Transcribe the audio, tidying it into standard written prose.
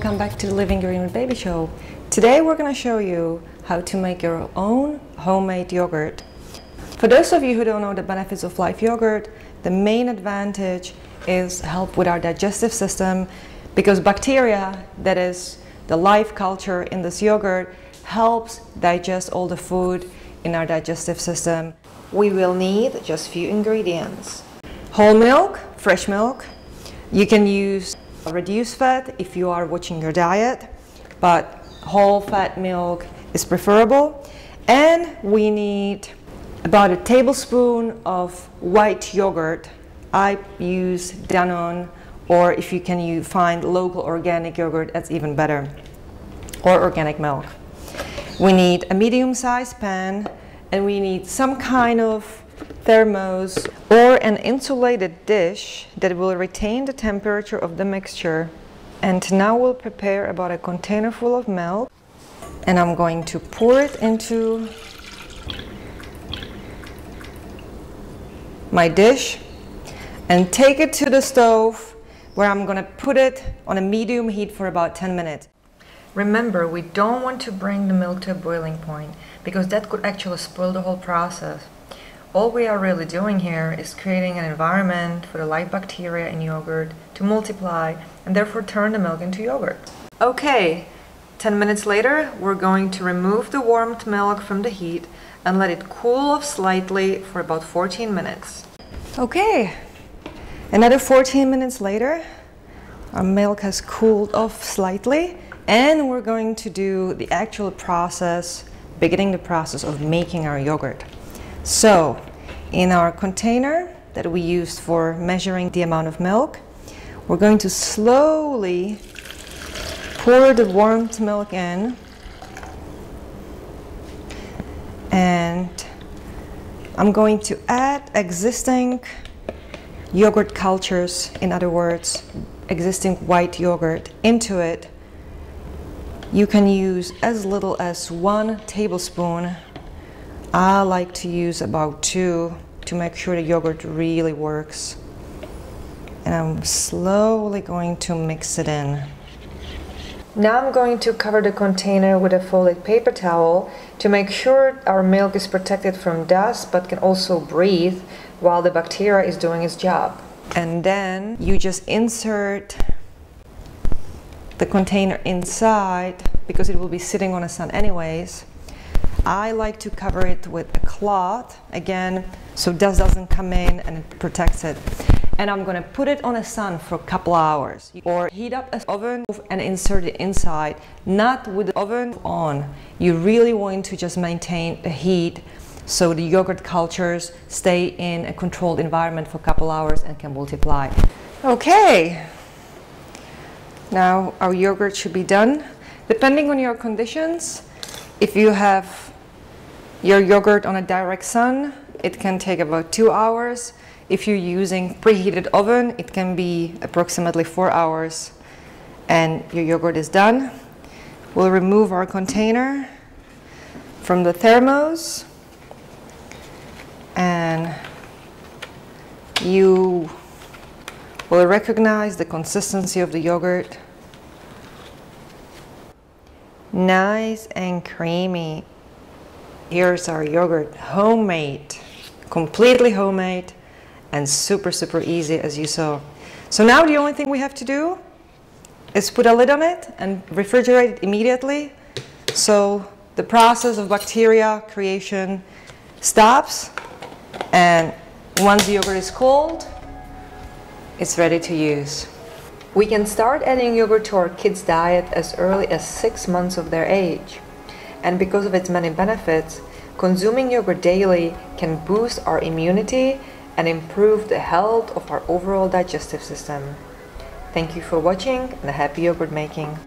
welcome back to the Living Green with Baby Show. Today we're going to show you how to make your own homemade yogurt. For those of you who don't know the benefits of live yogurt, the main advantage is help with our digestive system, because bacteria, that is the live culture in this yogurt, helps digest all the food in our digestive system. We will need just few ingredients. Whole milk, fresh milk. You can use reduced fat if you are watching your diet, but whole fat milk is preferable. And we need about a tablespoon of white yogurt. I use Danone, or if you can find local organic yogurt, that's even better, or organic milk. We need a medium-sized pan, and we need some kind of thermos or an insulated dish that will retain the temperature of the mixture. And now we'll prepare about a container full of milk, and I'm going to pour it into my dish and take it to the stove, where I'm going to put it on a medium heat for about 10 minutes. Remember, we don't want to bring the milk to a boiling point, because that could actually spoil the whole process. All we are really doing here is creating an environment for the live bacteria in yogurt to multiply and therefore turn the milk into yogurt. Okay, 10 minutes later, we're going to remove the warmed milk from the heat and let it cool off slightly for about 14 minutes. Okay, another 14 minutes later, our milk has cooled off slightly, and we're going to do the actual process, beginning the process of making our yogurt. So, in our container that we used for measuring the amount of milk, we're going to slowly pour the warmed milk in, and I'm going to add existing yogurt cultures, in other words, existing white yogurt, into it. You can use as little as 1 tablespoon. I like to use about 2 to make sure the yogurt really works. And I'm slowly going to mix it in. Now I'm going to cover the container with a folded paper towel to make sure our milk is protected from dust but can also breathe while the bacteria is doing its job. And then you just insert the container inside, because it will be sitting on the sun anyways. I like to cover it with a cloth, again, so dust doesn't come in and it protects it. And I'm going to put it on the sun for a couple hours, or heat up an oven and insert it inside, not with the oven on. You really want to just maintain the heat so the yogurt cultures stay in a controlled environment for a couple hours and can multiply. Okay, now our yogurt should be done. Depending on your conditions, if you have your yogurt on a direct sun, it can take about 2 hours. If you're using preheated oven, it can be approximately 4 hours, and your yogurt is done. We'll remove our container from the thermos, and you will recognize the consistency of the yogurt. Nice and creamy. Here's our yogurt, homemade, completely homemade, and super easy, as you saw. So now the only thing we have to do is put a lid on it and refrigerate it immediately, so the process of bacteria creation stops, and once the yogurt is cold, it's ready to use. We can start adding yogurt to our kids' diet as early as 6 months of their age. And because of its many benefits, consuming yogurt daily can boost our immunity and improve the health of our overall digestive system. Thank you for watching, and happy yogurt making!